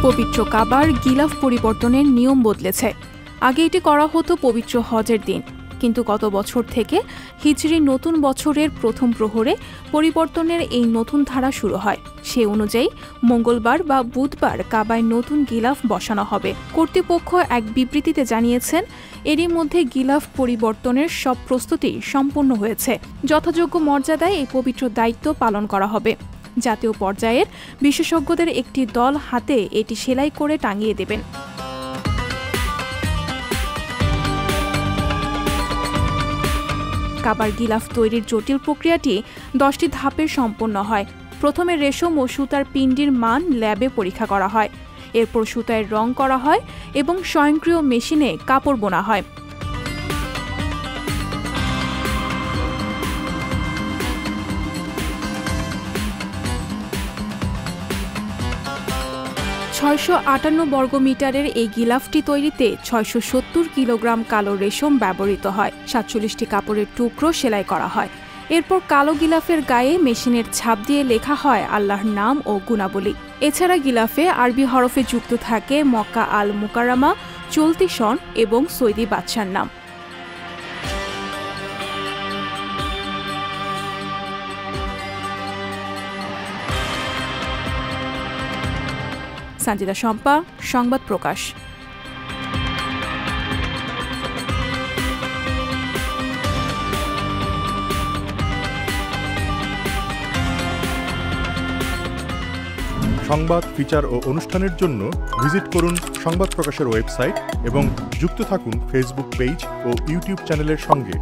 পবিত্র কাবার গিলাফ পরিবর্তনের নিয়ম বদলেছে। আগে এটি করা হতো পবিত্র হজের দিন, কিন্তু গত বছর থেকে হিজরি নতুন বছরের প্রথম প্রহরে পরিবর্তনের এই নতুন ধারা শুরু হয়। সে অনুযায়ী মঙ্গলবার বা বুধবার কাবায় নতুন গিলাফ বসানো হবে। কর্তৃপক্ষ এক বিবৃতিতে জানিয়েছেন, এরই মধ্যে গিলাফ পরিবর্তনের সব প্রস্তুতি সম্পন্ন হয়েছে। যথাযোগ্য মর্যাদায় এই পবিত্র দায়িত্ব পালন করা হবে। জাতীয় পর্যায়ের বিশেষজ্ঞদের একটি দল হাতে এটি সেলাই করে টাঙিয়ে দেবেন। কাবার গিলাফ তৈরির জটিল প্রক্রিয়াটি 10টি ধাপে সম্পন্ন হয়। প্রথমে রেশম ও সুতার পিণ্ডির মান ল্যাবে পরীক্ষা করা হয়। এরপর সুতায় রং করা হয় এবং স্বয়ংক্রিয় মেশিনে কাপড় বোনা হয়। (658 বর্গমিটারের এই গিলাফটি তৈরিতে 670 কিলোগ্রাম কালো রেশম ব্যবহৃত হয়। 47টি কাপড়ের টুকরো সেলাই করা হয়। এরপর কালো গিলাফের গায়ে মেশিনের ছাপ দিয়ে লেখা হয় আল্লাহর নাম ও গুণাবলী। এছাড়া গিলাফে আরবি হরফে যুক্ত থাকে মক্কা আল মুকাররমা, চলতি সন এবং সৌদি বাদশার নাম। সঞ্জিতা শম্পা, সংবাদ প্রকাশ। সংবাদ, ফিচার ও অনুষ্ঠানের জন্য ভিজিট করুন সংবাদ প্রকাশের ওয়েবসাইট এবং যুক্ত থাকুন ফেসবুক পেজ ও ইউটিউব চ্যানেলের সঙ্গে।